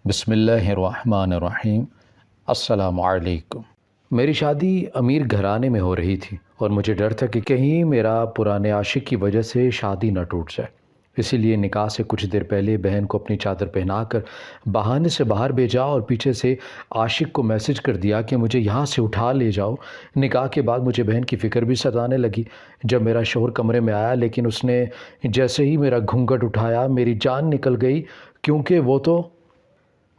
بسم اللہ الرحمن الرحیم۔ السلام علیکم۔ میری شادی امیر گھرانے میں ہو رہی تھی اور مجھے ڈر تھا کہ کہیں میرا پرانے عاشق کی وجہ سے شادی نہ ٹوٹ جائے۔ اسی لیے نکاح سے کچھ دیر پہلے بہن کو اپنی چادر پہنا کر بہانے سے باہر بھیجا اور پیچھے سے عاشق کو میسج کر دیا کہ مجھے یہاں سے اٹھا لے جاؤ۔ نکاح کے بعد مجھے بہن کی فکر بھی ستانے لگی جب میرا شوہر کمرے میں آیا، لیکن اس نے جیسے ہی میرا گھونگھٹ اٹھایا میری جان نکل گئی، کیونکہ وہ تو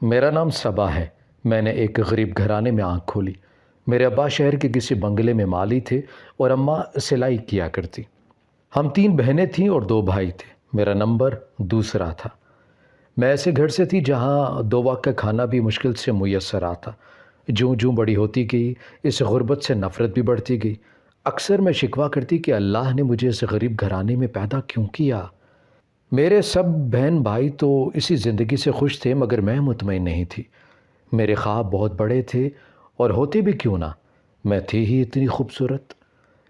میرا نام صبا ہے۔ میں نے ایک غریب گھرانے میں آنکھ کھولی۔ میرے ابا شہر کے کسی بنگلے میں مالی تھے اور اماں سلائی کیا کرتی۔ ہم 3 بہنیں تھیں اور 2 بھائی تھے۔ میرا نمبر دوسرا تھا۔ میں ایسے گھر سے تھی جہاں 2 وقت کا کھانا بھی مشکل سے میسر آتا۔ جوں جوں بڑی ہوتی گئی، اس غربت سے نفرت بھی بڑھتی گئی۔ اکثر میں شکوہ کرتی کہ اللہ نے مجھے اس غریب گھرانے میں پیدا کیوں کیا۔ میرے سب بہن بھائی تو اسی زندگی سے خوش تھے، مگر میں مطمئن نہیں تھی۔ میرے خواب بہت بڑے تھے، اور ہوتے بھی کیوں نہ، میں تھی ہی اتنی خوبصورت۔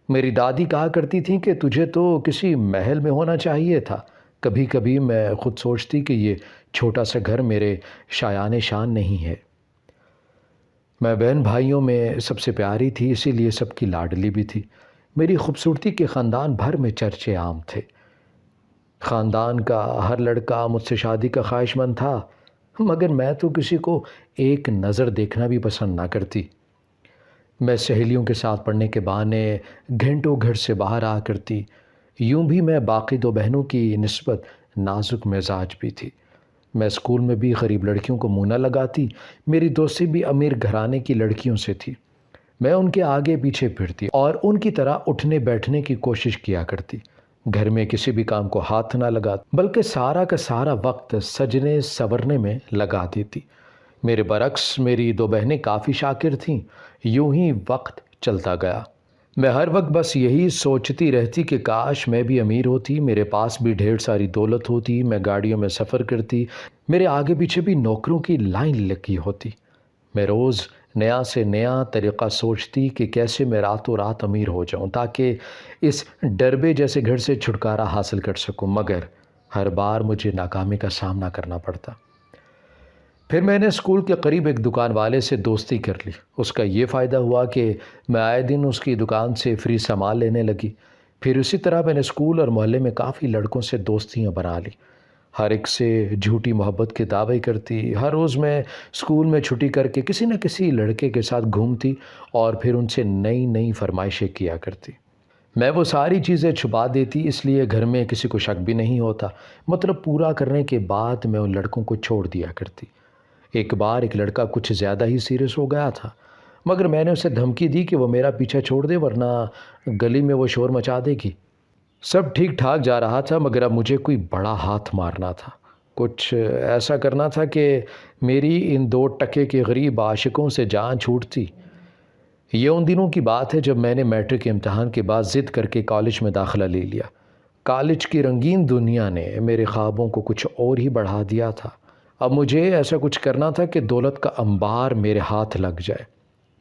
میری دادی کہا کرتی تھیں کہ تجھے تو کسی محل میں ہونا چاہیے تھا۔ کبھی کبھی میں خود سوچتی کہ یہ چھوٹا سا گھر میرے شایان شان نہیں ہے۔ میں بہن بھائیوں میں سب سے پیاری تھی، اسی لیے سب کی لاڈلی بھی تھی۔ میری خوبصورتی کے خاندان بھر میں چرچے عام تھے۔ خاندان کا ہر لڑکا مجھ سے شادی کا خواہش مند تھا، مگر میں تو کسی کو ایک نظر دیکھنا بھی پسند نہ کرتی۔ میں سہیلیوں کے ساتھ پڑھنے کے بہانے گھنٹوں گھر سے باہر آ کرتی۔ یوں بھی میں باقی 2 بہنوں کی نسبت نازک مزاج بھی تھی۔ میں اسکول میں بھی غریب لڑکیوں کو منہ نہ لگاتی۔ میری دوستی بھی امیر گھرانے کی لڑکیوں سے تھی۔ میں ان کے آگے پیچھے پھرتی اور ان کی طرح اٹھنے بیٹھنے کی کوشش کیا کرتی۔ گھر میں کسی بھی کام کو ہاتھ نہ لگاتی، بلکہ سارا کا سارا وقت سجنے سورنے میں لگا دیتی۔ میرے برعکس میری 2 بہنیں کافی شاکر تھیں۔ یوں ہی وقت چلتا گیا۔ میں ہر وقت بس یہی سوچتی رہتی کہ کاش میں بھی امیر ہوتی، میرے پاس بھی ڈھیر ساری دولت ہوتی، میں گاڑیوں میں سفر کرتی، میرے آگے پیچھے بھی نوکروں کی لائن لگی ہوتی۔ میں روز نیا سے نیا طریقہ سوچتی کہ کیسے میں راتوں رات امیر ہو جاؤں تاکہ اس ڈربے جیسے گھر سے چھٹکارا حاصل کر سکوں، مگر ہر بار مجھے ناکامی کا سامنا کرنا پڑتا۔ پھر میں نے اسکول کے قریب ایک دکان والے سے دوستی کر لی۔ اس کا یہ فائدہ ہوا کہ میں آئے دن اس کی دکان سے فری سامان لینے لگی۔ پھر اسی طرح میں نے اسکول اور محلے میں کافی لڑکوں سے دوستیاں بنا لی۔ ہر ایک سے جھوٹی محبت کے دعوے کرتی۔ ہر روز میں اسکول میں چھٹی کر کے کسی نہ کسی لڑکے کے ساتھ گھومتی اور پھر ان سے نئی نئی فرمائشیں کیا کرتی۔ میں وہ ساری چیزیں چھپا دیتی، اس لیے گھر میں کسی کو شک بھی نہیں ہوتا۔ مطلب پورا کرنے کے بعد میں ان لڑکوں کو چھوڑ دیا کرتی۔ ایک بار ایک لڑکا کچھ زیادہ ہی سیریس ہو گیا تھا، مگر میں نے اسے دھمکی دی کہ وہ میرا پیچھا چھوڑ دے ورنہ گلی میں وہ شور مچا دے گی۔ سب ٹھیک ٹھاک جا رہا تھا، مگر اب مجھے کوئی بڑا ہاتھ مارنا تھا۔ کچھ ایسا کرنا تھا کہ میری ان 2 ٹکے کے غریب عاشقوں سے جان چھوٹتی۔ یہ ان دنوں کی بات ہے جب میں نے میٹرک کے امتحان کے بعد ضد کر کے کالج میں داخلہ لے لیا۔ کالج کی رنگین دنیا نے میرے خوابوں کو کچھ اور ہی بڑھا دیا تھا۔ اب مجھے ایسا کچھ کرنا تھا کہ دولت کا انبار میرے ہاتھ لگ جائے۔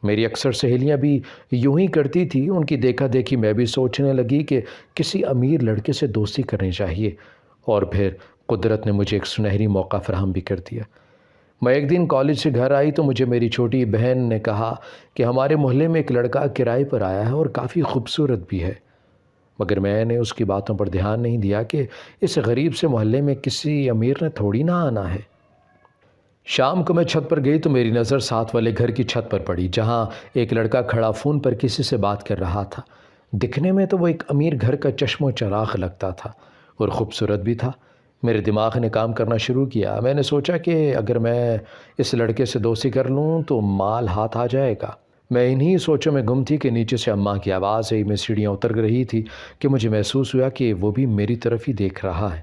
میری اکثر سہیلیاں بھی یوں ہی کرتی تھی۔ ان کی دیکھا دیکھی میں بھی سوچنے لگی کہ کسی امیر لڑکے سے دوستی کرنی چاہیے، اور پھر قدرت نے مجھے ایک سنہری موقع فراہم بھی کر دیا۔ میں ایک دن کالج سے گھر آئی تو مجھے میری چھوٹی بہن نے کہا کہ ہمارے محلے میں ایک لڑکا کرائے پر آیا ہے اور کافی خوبصورت بھی ہے، مگر میں نے اس کی باتوں پر دھیان نہیں دیا کہ اس غریب سے محلے میں کسی امیر نے تھوڑی نہ آنا ہے۔ شام کو میں چھت پر گئی تو میری نظر ساتھ والے گھر کی چھت پر پڑی، جہاں ایک لڑکا کھڑا فون پر کسی سے بات کر رہا تھا۔ دکھنے میں تو وہ ایک امیر گھر کا چشم و چراغ لگتا تھا اور خوبصورت بھی تھا۔ میرے دماغ نے کام کرنا شروع کیا۔ میں نے سوچا کہ اگر میں اس لڑکے سے دوستی کر لوں تو مال ہاتھ آ جائے گا۔ میں انہی سوچوں میں گم تھی کہ نیچے سے اماں کی آواز آئی۔ میں سیڑھیاں اتر رہی تھی کہ مجھے محسوس ہوا کہ وہ بھی میری طرف ہی دیکھ رہا ہے،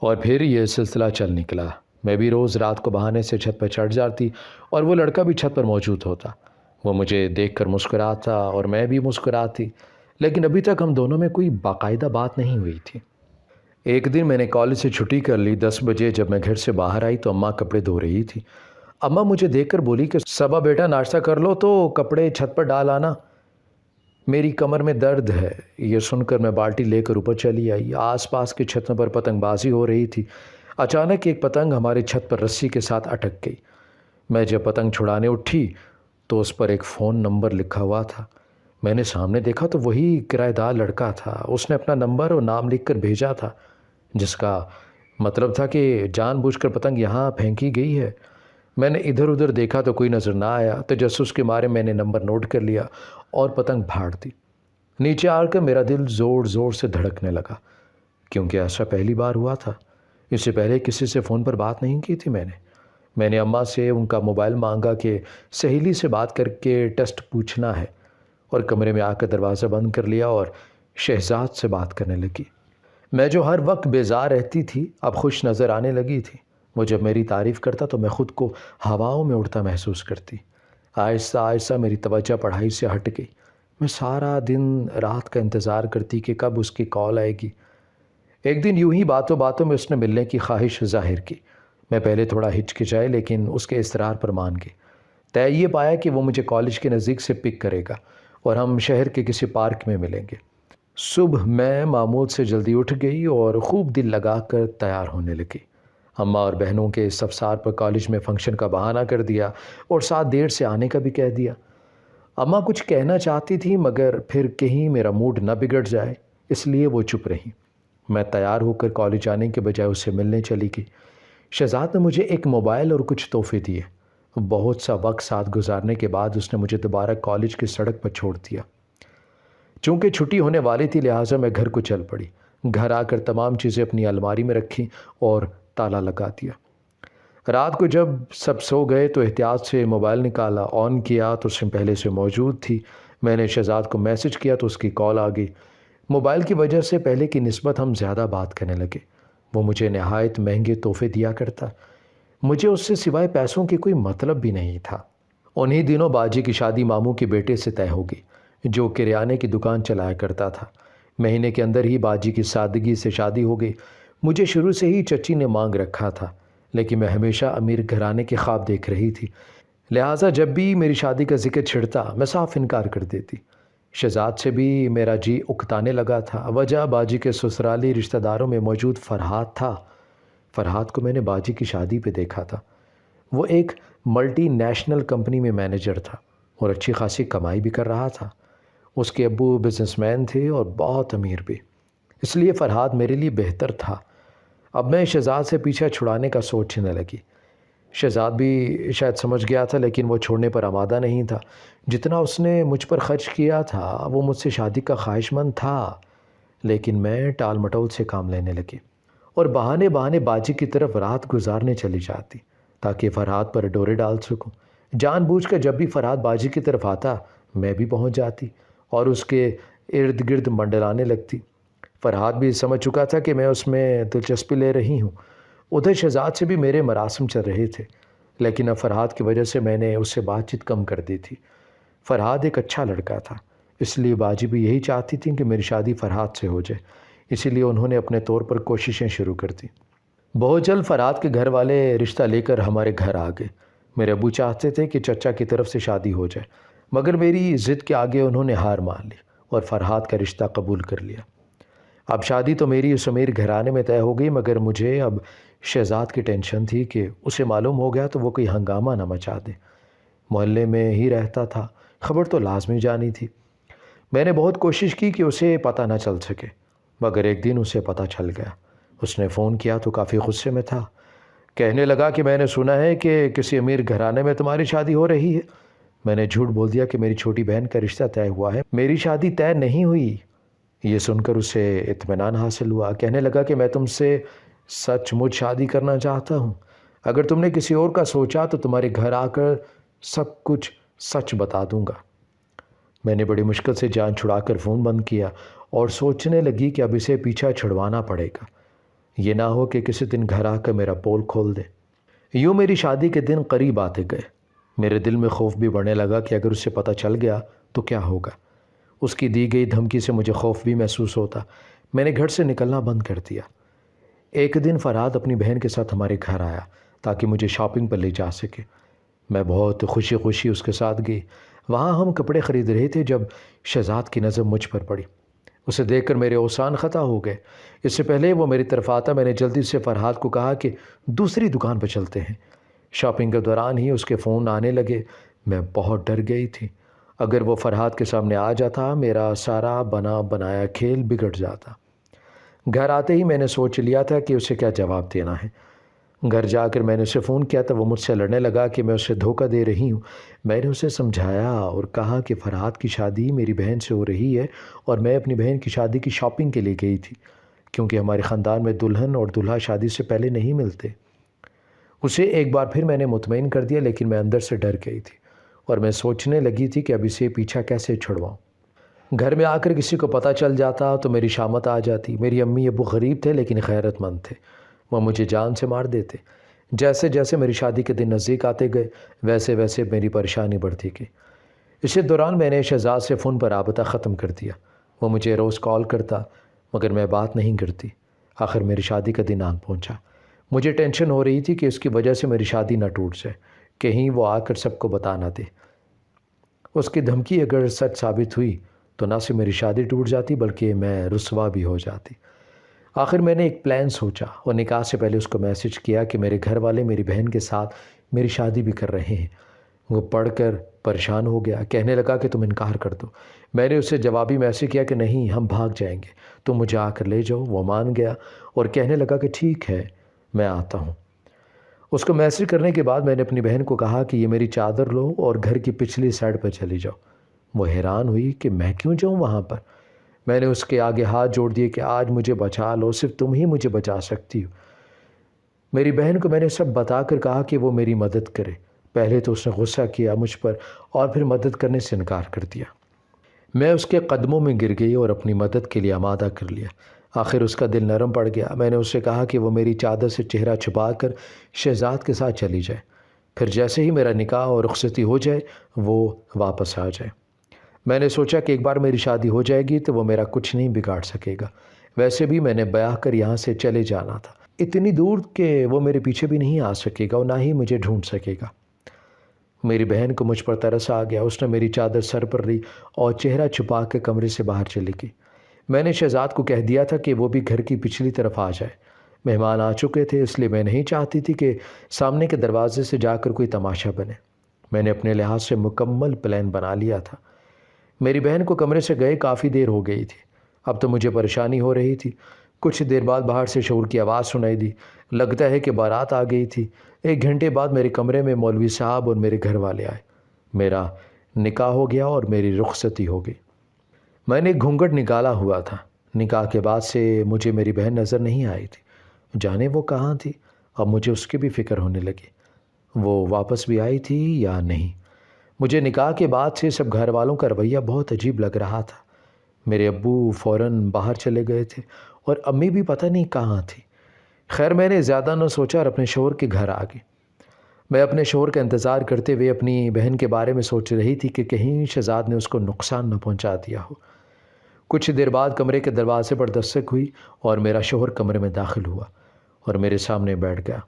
اور پھر یہ سلسلہ چل نکلا۔ میں بھی روز رات کو بہانے سے چھت پر چڑھ جاتی اور وہ لڑکا بھی چھت پر موجود ہوتا۔ وہ مجھے دیکھ کر مسکراتا اور میں بھی مسکراتی، لیکن ابھی تک ہم دونوں میں کوئی باقاعدہ بات نہیں ہوئی تھی۔ ایک دن میں نے کالج سے چھٹی کر لی۔ 10 بجے جب میں گھر سے باہر آئی تو اماں کپڑے دھو رہی تھی۔ اماں مجھے دیکھ کر بولی کہ صبا بیٹا ناشتہ کر لو تو کپڑے چھت پر ڈال آنا، میری کمر میں درد ہے۔ یہ سن کر میں بالٹی لے کر اوپر چلی آئی۔ آس پاس کی چھتوں پر پتنگ بازی ہو رہی تھی۔ اچانک ایک پتنگ ہماری چھت پر رسی کے ساتھ اٹک گئی۔ میں جب پتنگ چھڑانے اٹھی تو اس پر ایک فون نمبر لکھا ہوا تھا۔ میں نے سامنے دیکھا تو وہی کرایہ دار لڑکا تھا۔ اس نے اپنا نمبر اور نام لکھ کر بھیجا تھا، جس کا مطلب تھا کہ جان بوجھ کر پتنگ یہاں پھینکی گئی ہے۔ میں نے ادھر ادھر دیکھا تو کوئی نظر نہ آیا۔ تجسس کے مارے میں نے نمبر نوٹ کر لیا اور پتنگ پھاڑ دی۔ نیچے آ کر میرا دل زور زور سے دھڑکنے لگا، کیونکہ ایسا پہلی بار ہوا تھا۔ اس سے پہلے کسی سے فون پر بات نہیں کی تھی میں نے اماں سے ان کا موبائل مانگا کہ سہیلی سے بات کر کے ٹیسٹ پوچھنا ہے، اور کمرے میں آ کر دروازہ بند کر لیا اور شہزاد سے بات کرنے لگی۔ میں جو ہر وقت بیزار رہتی تھی اب خوش نظر آنے لگی تھی۔ وہ جب میری تعریف کرتا تو میں خود کو ہواؤں میں اڑتا محسوس کرتی۔ آہستہ آہستہ میری توجہ پڑھائی سے ہٹ گئی۔ میں سارا دن رات کا انتظار کرتی کہ کب اس کی کال آئے گی۔ ایک دن یوں ہی باتوں باتوں میں اس نے ملنے کی خواہش ظاہر کی۔ میں پہلے تھوڑا ہچکچائی، لیکن اس کے اصرار پر مان گئی۔ طے یہ پایا کہ وہ مجھے کالج کے نزدیک سے پک کرے گا اور ہم شہر کے کسی پارک میں ملیں گے۔ صبح میں معمول سے جلدی اٹھ گئی اور خوب دل لگا کر تیار ہونے لگی۔ اماں اور بہنوں کے استفسار پر کالج میں فنکشن کا بہانہ کر دیا اور ساتھ دیر سے آنے کا بھی کہہ دیا۔ اماں کچھ کہنا چاہتی تھی مگر پھر کہیں میرا موڈ نہ بگڑ جائے، اس لیے وہ چپ رہی۔ میں تیار ہو کر کالج جانے کے بجائے اس سے ملنے چلی گئی۔ شہزاد نے مجھے ایک موبائل اور کچھ تحفے دیے۔ بہت سا وقت ساتھ گزارنے کے بعد اس نے مجھے دوبارہ کالج کی سڑک پر چھوڑ دیا۔ چونکہ چھٹی ہونے والی تھی لہٰذا میں گھر کو چل پڑی۔ گھر آ کر تمام چیزیں اپنی الماری میں رکھیں اور تالا لگا دیا۔ رات کو جب سب سو گئے تو احتیاط سے موبائل نکالا، آن کیا تو سم پہلے سے موجود تھی۔ میں نے شہزاد کو میسج کیا تو اس کی کال آ گئی۔ موبائل کی وجہ سے پہلے کی نسبت ہم زیادہ بات کرنے لگے۔ وہ مجھے نہایت مہنگے تحفے دیا کرتا۔ مجھے اس سے سوائے پیسوں کی کوئی مطلب بھی نہیں تھا۔ انہی دنوں باجی کی شادی ماموں کے بیٹے سے طے ہو گئی، جو کریانے کی دکان چلایا کرتا تھا۔ مہینے کے اندر ہی باجی کی سادگی سے شادی ہو گئی۔ مجھے شروع سے ہی چچی نے مانگ رکھا تھا، لیکن میں ہمیشہ امیر گھرانے کے خواب دیکھ رہی تھی، لہٰذا جب بھی میری شادی کا ذکر چھڑتا میں صاف انکار کر دیتی۔ شہزاد سے بھی میرا جی اکتانے لگا تھا۔ وجہ باجی کے سسرالی رشتہ داروں میں موجود فرحات تھا۔ فرحات کو میں نے باجی کی شادی پہ دیکھا تھا۔ وہ ایک ملٹی نیشنل کمپنی میں مینیجر تھا اور اچھی خاصی کمائی بھی کر رہا تھا۔ اس کے ابو بزنس مین تھے اور بہت امیر بھی، اس لیے فرحات میرے لیے بہتر تھا۔ اب میں شہزاد سے پیچھا چھڑانے کا سوچنے لگی۔ شہزاد بھی شاید سمجھ گیا تھا، لیکن وہ چھوڑنے پر آمادہ نہیں تھا۔ جتنا اس نے مجھ پر خرچ کیا تھا وہ مجھ سے شادی کا خواہش مند تھا، لیکن میں ٹال مٹول سے کام لینے لگی اور بہانے بہانے باجی کی طرف رات گزارنے چلی جاتی تاکہ فرحات پر ڈورے ڈال سکوں۔ جان بوجھ کر جب بھی فرحات باجی کی طرف آتا میں بھی پہنچ جاتی اور اس کے ارد گرد منڈلانے لگتی۔ فرحات بھی سمجھ چکا تھا کہ میں اس میں دلچسپی لے رہی ہوں۔ ادھر شہزاد سے بھی میرے مراسم چل رہے تھے، لیکن اب فرحات کی وجہ سے میں نے اس سے بات چیت کم کر دی تھی۔ فرحات ایک اچھا لڑکا تھا، اس لیے باجی بھی یہی چاہتی تھی کہ میری شادی فرحات سے ہو جائے، اسی لیے انہوں نے اپنے طور پر کوششیں شروع کر دیں۔ بہت جلد فرحات کے گھر والے رشتہ لے کر ہمارے گھر آ گئے۔ میرے ابو چاہتے تھے کہ چچا کی طرف سے شادی ہو جائے، مگر میری ضد کے آگے انہوں نے ہار مان لی اور فرحات کا رشتہ قبول کر لیا۔ اب شادی تو میری اس امیر گھرانے میں طے ہو گئی، مگر مجھے اب شہزاد کی ٹینشن تھی کہ اسے معلوم ہو گیا تو وہ کوئی ہنگامہ نہ مچا دے۔ محلے میں ہی رہتا تھا، خبر تو لازمی جانی تھی۔ میں نے بہت کوشش کی کہ اسے پتہ نہ چل سکے، مگر ایک دن اسے پتہ چل گیا۔ اس نے فون کیا تو کافی غصے میں تھا۔ کہنے لگا کہ میں نے سنا ہے کہ کسی امیر گھرانے میں تمہاری شادی ہو رہی ہے۔ میں نے جھوٹ بول دیا کہ میری چھوٹی بہن کا رشتہ طے ہوا ہے، میری شادی طے نہیں ہوئی۔ یہ سن کر اسے اطمینان حاصل ہوا۔ کہنے لگا کہ میں تم سے سچ مچ شادی کرنا چاہتا ہوں۔ اگر تم نے کسی اور کا سوچا تو تمہارے گھر آ کر سب کچھ سچ بتا دوں گا۔ میں نے بڑی مشکل سے جان چھڑا کر فون بند کیا اور سوچنے لگی کہ اب اسے پیچھا چھڑوانا پڑے گا، یہ نہ ہو کہ کسی دن گھر آ کر میرا پول کھول دے۔ یوں میری شادی کے دن قریب آتے گئے۔ میرے دل میں خوف بھی بڑھنے لگا کہ اگر اسے پتہ چل گیا تو کیا ہوگا۔ اس کی دی گئی دھمکی سے مجھے خوف بھی محسوس ہوتا۔ میں نے گھر سے نکلنا بند کر دیا۔ ایک دن فرحات اپنی بہن کے ساتھ ہمارے گھر آیا تاکہ مجھے شاپنگ پر لے جا سکے۔ میں بہت خوشی خوشی اس کے ساتھ گئی۔ وہاں ہم کپڑے خرید رہے تھے جب شہزاد کی نظر مجھ پر پڑی۔ اسے دیکھ کر میرے اوسان خطا ہو گئے۔ اس سے پہلے وہ میری طرف آتا میں نے جلدی سے فرحاد کو کہا کہ دوسری دکان پہ چلتے ہیں۔ شاپنگ کے دوران ہی اس کے فون آنے لگے۔ میں بہت ڈر گئی تھی۔ اگر وہ فرحاد کے سامنے آ جاتا میرا سارا بنا بنایا کھیل بگڑ جاتا۔ گھر آتے ہی میں نے سوچ لیا تھا کہ اسے کیا جواب دینا ہے۔ گھر جا کر میں نے اسے فون کیا تو وہ مجھ سے لڑنے لگا کہ میں اسے دھوکہ دے رہی ہوں۔ میں نے اسے سمجھایا اور کہا کہ فرحاد کی شادی میری بہن سے ہو رہی ہے اور میں اپنی بہن کی شادی کی شاپنگ کے لیے گئی تھی، کیونکہ ہمارے خاندان میں دلہن اور دلہا شادی سے پہلے نہیں ملتے۔ اسے ایک بار پھر میں نے مطمئن کر دیا، لیکن میں اندر سے ڈر گئی تھی اور میں سوچنے لگی تھی کہ اب اسے پیچھا کیسے چھڑواؤں۔ گھر میں آ کر کسی کو پتہ چل جاتا تو میری شامت آ جاتی۔ میری امی ابو غریب تھے لیکن غیرت مند تھے، وہ مجھے جان سے مار دیتے۔ جیسے جیسے میری شادی کے دن نزدیک آتے گئے ویسے ویسے میری پریشانی بڑھتی گئی۔ اسی دوران میں نے شہزاد سے فون پر رابطہ ختم کر دیا۔ وہ مجھے روز کال کرتا مگر میں بات نہیں کرتی۔ آخر میری شادی کا دن آن پہنچا۔ مجھے ٹینشن ہو رہی تھی کہ اس کی وجہ سے میری شادی نہ ٹوٹ جائے، کہیں وہ آ کر سب کو بتا نہ دے۔ اس کی دھمکی اگر سچ ثابت ہوئی تو نہ صرف میری شادی ٹوٹ جاتی بلکہ میں رسوا بھی ہو جاتی۔ آخر میں نے ایک پلان سوچا اور نکاح سے پہلے اس کو میسج کیا کہ میرے گھر والے میری بہن کے ساتھ میری شادی بھی کر رہے ہیں۔ وہ پڑھ کر پریشان ہو گیا، کہنے لگا کہ تم انکار کر دو۔ میں نے اسے جوابی میسج کیا کہ نہیں، ہم بھاگ جائیں گے، تم مجھے آ کر لے جاؤ۔ وہ مان گیا اور کہنے لگا کہ ٹھیک ہے میں آتا ہوں۔ اس کو میسج کرنے کے بعد میں نے اپنی بہن کو کہا کہ یہ میری چادر لو اور گھر کی پچھلی سائڈ پر چلی جاؤ۔ وہ حیران ہوئی کہ میں کیوں جاؤں وہاں پر۔ میں نے اس کے آگے ہاتھ جوڑ دیے کہ آج مجھے بچا لو، صرف تم ہی مجھے بچا سکتی ہو۔ میری بہن کو میں نے سب بتا کر کہا کہ وہ میری مدد کرے۔ پہلے تو اس نے غصہ کیا مجھ پر اور پھر مدد کرنے سے انکار کر دیا۔ میں اس کے قدموں میں گر گئی اور اپنی مدد کے لیے آمادہ کر لیا۔ آخر اس کا دل نرم پڑ گیا۔ میں نے اسے کہا کہ وہ میری چادر سے چہرہ چھپا کر شہزاد کے ساتھ چلی جائے، پھر جیسے ہی میرا نکاح اور رخصتی ہو جائے وہ واپس آ جائے۔ میں نے سوچا کہ ایک بار میری شادی ہو جائے گی تو وہ میرا کچھ نہیں بگاڑ سکے گا۔ ویسے بھی میں نے بیاہ کر یہاں سے چلے جانا تھا، اتنی دور کہ وہ میرے پیچھے بھی نہیں آ سکے گا اور نہ ہی مجھے ڈھونڈ سکے گا۔ میری بہن کو مجھ پر ترس آ گیا۔ اس نے میری چادر سر پر لی اور چہرہ چھپا کے کمرے سے باہر چلی گئی۔ میں نے شہزاد کو کہہ دیا تھا کہ وہ بھی گھر کی پچھلی طرف آ جائے۔ مہمان آ چکے تھے، اس لیے میں نہیں چاہتی تھی کہ سامنے کے دروازے سے جا کر کوئی تماشا بنے۔ میں نے اپنے لحاظ سے مکمل پلان بنا لیا تھا۔ میری بہن کو کمرے سے گئے کافی دیر ہو گئی تھی۔ اب تو مجھے پریشانی ہو رہی تھی۔ کچھ دیر بعد باہر سے شور کی آواز سنائی دی، لگتا ہے کہ بارات آ گئی تھی۔ ایک گھنٹے بعد میرے کمرے میں مولوی صاحب اور میرے گھر والے آئے۔ میرا نکاح ہو گیا اور میری رخصتی ہو گئی۔ میں نے گھونگھٹ نکالا ہوا تھا۔ نکاح کے بعد سے مجھے میری بہن نظر نہیں آئی تھی، جانے وہ کہاں تھی۔ اب مجھے اس کی بھی فکر ہونے لگی، وہ واپس بھی آئی تھی یا نہیں۔ مجھے نکاح کے بعد سے سب گھر والوں کا رویہ بہت عجیب لگ رہا تھا۔ میرے ابو فوراً باہر چلے گئے تھے اور امی بھی پتہ نہیں کہاں تھی۔ خیر میں نے زیادہ نہ سوچا اور اپنے شوہر کے گھر آ گئی۔ میں اپنے شوہر کا انتظار کرتے ہوئے اپنی بہن کے بارے میں سوچ رہی تھی کہ کہیں شہزاد نے اس کو نقصان نہ پہنچا دیا ہو۔ کچھ دیر بعد کمرے کے دروازے پر دستک ہوئی اور میرا شوہر کمرے میں داخل ہوا اور میرے سامنے بیٹھ گیا۔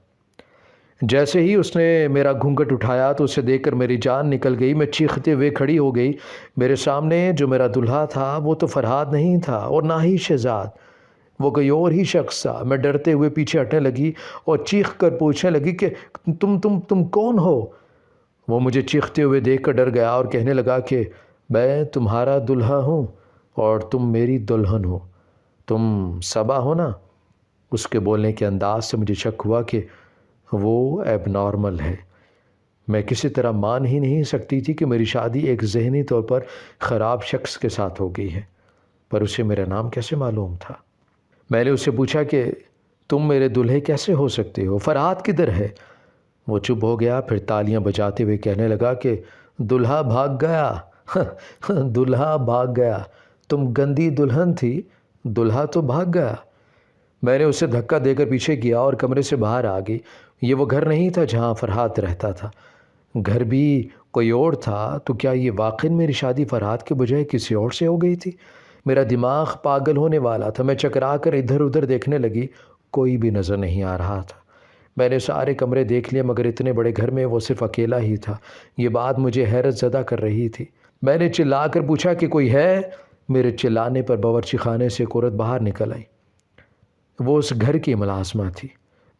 جیسے ہی اس نے میرا گھونگھٹ اٹھایا تو اسے دیکھ کر میری جان نکل گئی۔ میں چیختے ہوئے کھڑی ہو گئی۔ میرے سامنے جو میرا دلہا تھا وہ تو فرحاد نہیں تھا اور نہ ہی شہزاد، وہ کوئی اور ہی شخص تھا۔ میں ڈرتے ہوئے پیچھے ہٹنے لگی اور چیخ کر پوچھنے لگی کہ تم کون ہو؟ وہ مجھے چیختے ہوئے دیکھ کر ڈر گیا اور کہنے لگا کہ میں تمہارا دلہا ہوں اور تم میری دلہن ہو، تم صبا ہو نا۔ اس کے بولنے کے انداز سے مجھے شک ہوا کہ وہ ایب نارمل ہے۔ میں کسی طرح مان ہی نہیں سکتی تھی کہ میری شادی ایک ذہنی طور پر خراب شخص کے ساتھ ہو گئی ہے، پر اسے میرا نام کیسے معلوم تھا؟ میں نے اس سے پوچھا کہ تم میرے دلہے کیسے ہو سکتے ہو؟ فرحاد کدھر ہے؟ وہ چپ ہو گیا، پھر تالیاں بجاتے ہوئے کہنے لگا کہ دلہا بھاگ گیا دلہا بھاگ گیا، تم گندی دلہن تھی، دلہا تو بھاگ گیا۔ میں نے اسے دھکا دے کر پیچھے کیا اور کمرے سے باہر آ گئی۔ یہ وہ گھر نہیں تھا جہاں فرحاد رہتا تھا، گھر بھی کوئی اور تھا۔ تو کیا یہ واقعی میری شادی فرحاد کے بجائے کسی اور سے ہو گئی تھی؟ میرا دماغ پاگل ہونے والا تھا۔ میں چکرا کر ادھر ادھر دیکھنے لگی، کوئی بھی نظر نہیں آ رہا تھا۔ میں نے سارے کمرے دیکھ لیے مگر اتنے بڑے گھر میں وہ صرف اکیلا ہی تھا۔ یہ بات مجھے حیرت زدہ کر رہی تھی۔ میں نے چلا کر پوچھا کہ کوئی ہے؟ میرے چلانے پر باورچی خانے سے ایک عورت باہر نکل آئی۔ وہ اس گھر کی ملازمہ تھی۔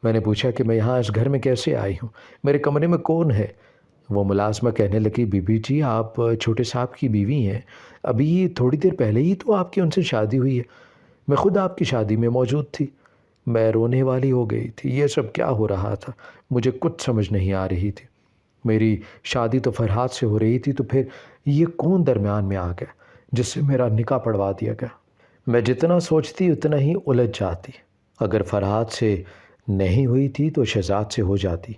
میں نے پوچھا کہ میں یہاں اس گھر میں کیسے آئی ہوں، میرے کمرے میں کون ہے؟ وہ ملازمہ کہنے لگی، بی بی جی آپ چھوٹے صاحب کی بیوی ہیں، ابھی تھوڑی دیر پہلے ہی تو آپ کی ان سے شادی ہوئی ہے، میں خود آپ کی شادی میں موجود تھی۔ میں رونے والی ہو گئی تھی، یہ سب کیا ہو رہا تھا مجھے کچھ سمجھ نہیں آ رہی تھی۔ میری شادی تو فرحات سے ہو رہی تھی، تو پھر یہ کون درمیان میں آ گیا جس سے میرا نکاح پڑھوا دیا گیا؟ میں جتنا سوچتی اتنا ہی الجھ جاتی۔ اگر فرحات سے نہیں ہوئی تھی تو شہزاد سے ہو جاتی۔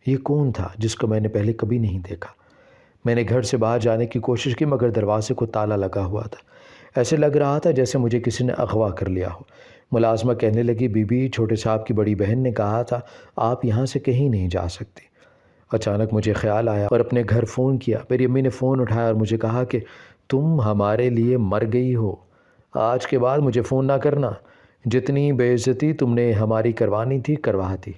یہ کون تھا جس کو میں نے پہلے کبھی نہیں دیکھا؟ میں نے گھر سے باہر جانے کی کوشش کی مگر دروازے کو تالا لگا ہوا تھا، ایسے لگ رہا تھا جیسے مجھے کسی نے اغوا کر لیا ہو۔ ملازمہ کہنے لگی، بی بی چھوٹے صاحب کی بڑی بہن نے کہا تھا آپ یہاں سے کہیں نہیں جا سکتی۔ اچانک مجھے خیال آیا اور اپنے گھر فون کیا۔ میری امی نے فون اٹھایا اور مجھے کہا کہ تم ہمارے لیے مر گئی ہو، آج کے بعد مجھے فون نہ کرنا، جتنی بے عزتی تم نے ہماری کروانی تھی کروا دی،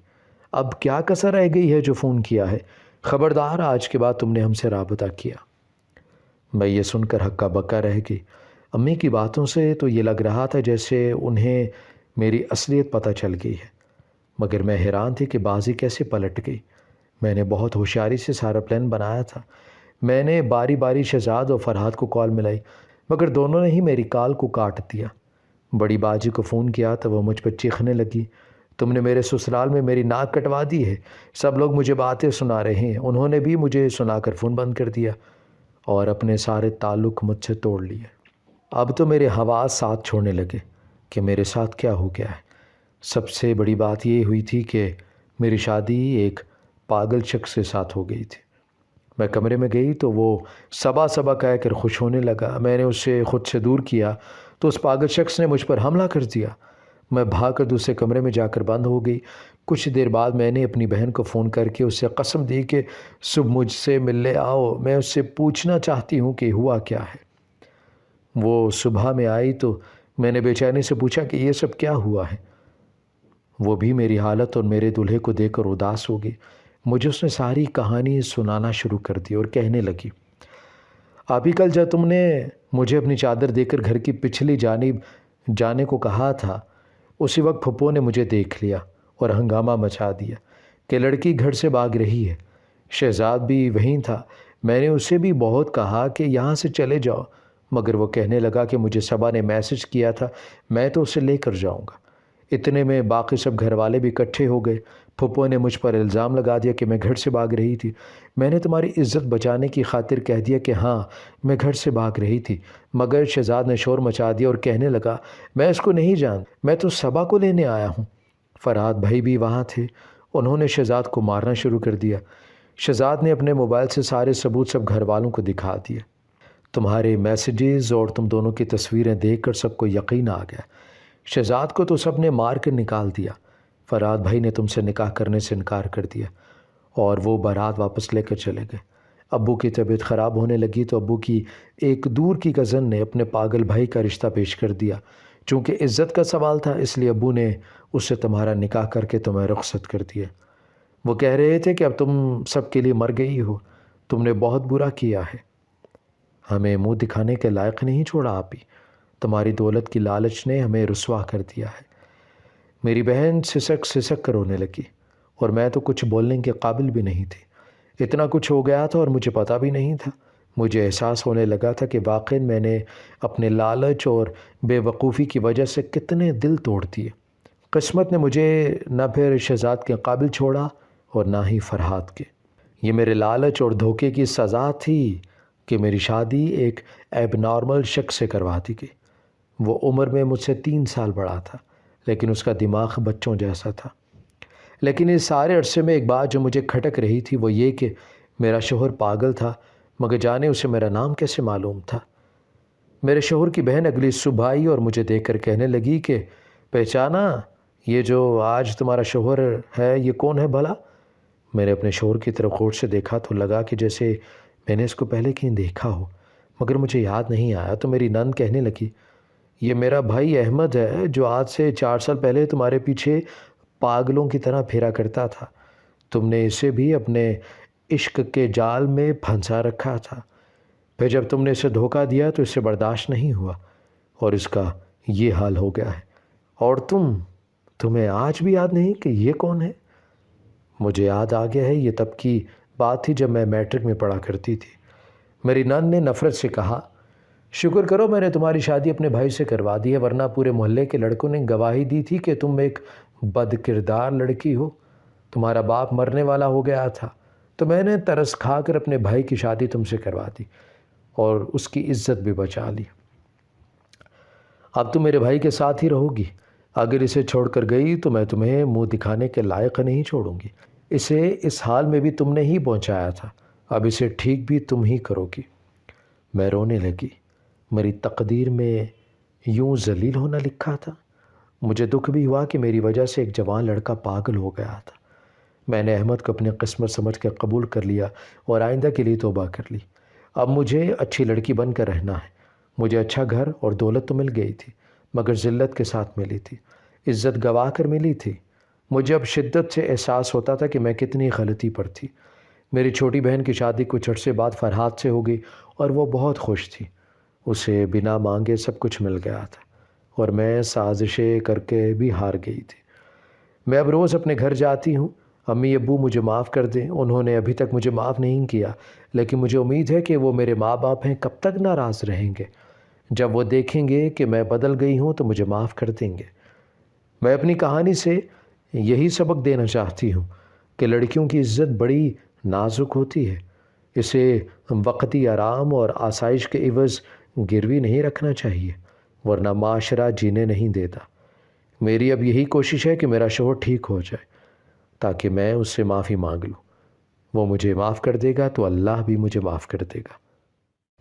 اب کیا کسر رہ گئی ہے جو فون کیا ہے، خبردار آج کے بعد تم نے ہم سے رابطہ کیا۔ میں یہ سن کر ہکا بکا رہ گئی۔ امی کی باتوں سے تو یہ لگ رہا تھا جیسے انہیں میری اصلیت پتہ چل گئی ہے، مگر میں حیران تھی کہ بازی کیسے پلٹ گئی۔ میں نے بہت ہوشیاری سے سارا پلان بنایا تھا۔ میں نے باری باری شہزاد اور فرحات کو کال ملائی مگر دونوں نے ہی میری کال کو کاٹ دیا۔ بڑی باجی کو فون کیا تو وہ مجھ پر چیخنے لگی، تم نے میرے سسرال میں میری ناک کٹوا دی ہے، سب لوگ مجھے باتیں سنا رہے ہیں، انہوں نے بھی مجھے سنا کر فون بند کر دیا اور اپنے سارے تعلق مجھ سے توڑ لیے۔ اب تو میرے حواس ساتھ چھوڑنے لگے کہ میرے ساتھ کیا ہو گیا ہے۔ سب سے بڑی بات یہ ہوئی تھی کہ میری شادی ایک پاگل شخص کے ساتھ ہو گئی تھی۔ میں کمرے میں گئی تو وہ صبا صبا کہہ کر خوش ہونے لگا۔ میں نے اسے خود سے دور کیا تو اس پاگل شخص نے مجھ پر حملہ کر دیا۔ میں بھاگ کر دوسرے کمرے میں جا کر بند ہو گئی۔ کچھ دیر بعد میں نے اپنی بہن کو فون کر کے اس سے قسم دی کہ صبح مجھ سے ملنے آؤ، میں اس سے پوچھنا چاہتی ہوں کہ ہوا کیا ہے۔ وہ صبح میں آئی تو میں نے بے چینی سے پوچھا کہ یہ سب کیا ہوا ہے۔ وہ بھی میری حالت اور میرے دولہے کو دیکھ کر اداس ہو گئی۔ مجھے اس نے ساری کہانی سنانا شروع کر دی اور کہنے لگی، آپ ہی کل جب تم نے مجھے اپنی چادر دے کر گھر کی پچھلی جانب جانے کو کہا تھا، اسی وقت پھپھو نے مجھے دیکھ لیا اور ہنگامہ مچا دیا کہ لڑکی گھر سے بھاگ رہی ہے۔ شہزاد بھی وہیں تھا، میں نے اسے بھی بہت کہا کہ یہاں سے چلے جاؤ مگر وہ کہنے لگا کہ مجھے صبا نے میسج کیا تھا، میں تو اسے لے کر جاؤں گا۔ اتنے میں باقی سب گھر والے بھی اکٹھے ہو گئے۔ پھپھو نے مجھ پر الزام لگا دیا کہ میں گھر سے بھاگ رہی تھی۔ میں نے تمہاری عزت بچانے کی خاطر کہہ دیا کہ ہاں میں گھر سے بھاگ رہی تھی، مگر شہزاد نے شور مچا دیا اور کہنے لگا میں اس کو نہیں جانتا، میں تو صبا کو لینے آیا ہوں۔ فرحات بھائی بھی وہاں تھے، انہوں نے شہزاد کو مارنا شروع کر دیا۔ شہزاد نے اپنے موبائل سے سارے ثبوت سب گھر والوں کو دکھا دیے۔ تمہارے میسیجز اور تم دونوں کی تصویریں دیکھ کر سب کو یقین آ گیا۔ شہزاد کو تو سب نے مار کر نکال دیا۔ فرحات بھائی نے تم سے نکاح کرنے سے انکار کر دیا اور وہ بارات واپس لے کر چلے گئے۔ ابو کی طبیعت خراب ہونے لگی تو ابو کی ایک دور کی کزن نے اپنے پاگل بھائی کا رشتہ پیش کر دیا۔ چونکہ عزت کا سوال تھا اس لیے ابو نے اس سے تمہارا نکاح کر کے تمہیں رخصت کر دیا۔ وہ کہہ رہے تھے کہ اب تم سب کے لیے مر گئی ہو، تم نے بہت برا کیا ہے، ہمیں منہ دکھانے کے لائق نہیں چھوڑا آپ ہی، تمہاری دولت کی لالچ نے ہمیں رسوا کر دیا ہے۔ میری بہن سسک کر رونے لگی اور میں تو کچھ بولنے کے قابل بھی نہیں تھی۔ اتنا کچھ ہو گیا تھا اور مجھے پتہ بھی نہیں تھا۔ مجھے احساس ہونے لگا تھا کہ واقعی میں نے اپنے لالچ اور بے وقوفی کی وجہ سے کتنے دل توڑ دیے۔ قسمت نے مجھے نہ پھر شہزاد کے قابل چھوڑا اور نہ ہی فرحات کے۔ یہ میرے لالچ اور دھوکے کی سزا تھی کہ میری شادی ایک ایب نارمل شخص سے کروا دی گئی۔ وہ عمر میں مجھ سے 3 سال بڑا تھا لیکن اس کا دماغ بچوں جیسا تھا۔ لیکن اس سارے عرصے میں ایک بات جو مجھے کھٹک رہی تھی وہ یہ کہ میرا شوہر پاگل تھا، مگر جانے اسے میرا نام کیسے معلوم تھا۔ میرے شوہر کی بہن اگلی صبح آئی اور مجھے دیکھ کر کہنے لگی کہ پہچانا یہ جو آج تمہارا شوہر ہے یہ کون ہے بھلا؟ میں نے اپنے شوہر کی طرف غور سے دیکھا تو لگا کہ جیسے میں نے اس کو پہلے کہیں دیکھا ہو، مگر مجھے یاد نہیں آیا۔ تو میری نند کہنے لگی یہ میرا بھائی احمد ہے جو آج سے 4 سال پہلے تمہارے پیچھے پاگلوں کی طرح پھرا کرتا تھا، تم نے اسے بھی اپنے عشق کے جال میں پھنسا رکھا تھا، پھر جب تم نے اسے دھوکہ دیا تو اسے برداشت نہیں ہوا، اور اس کا یہ حال ہو گیا ہے، اور تمہیں آج بھی یاد نہیں کہ یہ کون ہے؟ مجھے یاد آ گیا ہے، یہ تب کی بات تھی جب میں میٹرک میں پڑھا کرتی تھی۔ میری نان نے نفرت سے کہا، شکر کرو میں نے تمہاری شادی اپنے بھائی سے کروا دی ہے، ورنہ پورے محلے کے لڑکوں نے گواہی دی تھی کہ تم ایک بد کردار لڑکی ہو۔ تمہارا باپ مرنے والا ہو گیا تھا تو میں نے ترس کھا کر اپنے بھائی کی شادی تم سے کروا دی اور اس کی عزت بھی بچا لی۔ اب تم میرے بھائی کے ساتھ ہی رہو گی، اگر اسے چھوڑ کر گئی تو میں تمہیں منہ دکھانے کے لائق نہیں چھوڑوں گی۔ اسے اس حال میں بھی تم نے ہی پہنچایا تھا، اب اسے ٹھیک بھی تم ہی کرو گی۔ میں رونے لگی، میری تقدیر میں یوں ذلیل ہونا لکھا تھا۔ مجھے دکھ بھی ہوا کہ میری وجہ سے ایک جوان لڑکا پاگل ہو گیا تھا۔ میں نے احمد کو اپنی قسمت سمجھ کر قبول کر لیا اور آئندہ کے لیے توبہ کر لی۔ اب مجھے اچھی لڑکی بن کر رہنا ہے۔ مجھے اچھا گھر اور دولت تو مل گئی تھی، مگر ذلت کے ساتھ ملی تھی، عزت گوا کر ملی تھی۔ مجھے اب شدت سے احساس ہوتا تھا کہ میں کتنی غلطی پر تھی۔ میری چھوٹی بہن کی شادی کچھ عرصے بعد فرحات سے ہو گئی اور وہ بہت خوش تھی۔ اسے بنا مانگے سب کچھ مل گیا تھا اور میں سازشیں کر کے بھی ہار گئی تھی۔ میں اب روز اپنے گھر جاتی ہوں، امی ابو مجھے معاف کر دیں، انہوں نے ابھی تک مجھے معاف نہیں کیا، لیکن مجھے امید ہے کہ وہ میرے ماں باپ ہیں، کب تک ناراض رہیں گے؟ جب وہ دیکھیں گے کہ میں بدل گئی ہوں تو مجھے معاف کر دیں گے۔ میں اپنی کہانی سے یہی سبق دینا چاہتی ہوں کہ لڑکیوں کی عزت بڑی نازک ہوتی ہے، اسے وقتی آرام اور آسائش کے عوض گروی نہیں رکھنا چاہیے، ورنہ معاشرہ جینے نہیں دیتا۔ میری اب یہی کوشش ہے کہ میرا شوہر ٹھیک ہو جائے تاکہ میں اس سے معافی مانگ لوں۔ وہ مجھے معاف کر دے گا تو اللہ بھی مجھے معاف کر دے گا۔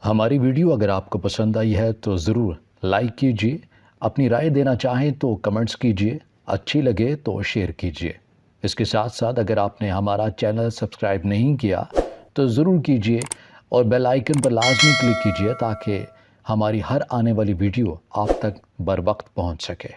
ہماری ویڈیو اگر آپ کو پسند آئی ہے تو ضرور لائک کیجیے، اپنی رائے دینا چاہیں تو کمنٹس کیجیے، اچھی لگے تو شیئر کیجیے۔ اس کے ساتھ ساتھ اگر آپ نے ہمارا چینل سبسکرائب نہیں کیا تو ضرور کیجیے اور بیل آئیکن پر لازمی کلک کیجیے تاکہ ہماری ہر آنے والی ویڈیو آپ تک بر وقت پہنچ سکے۔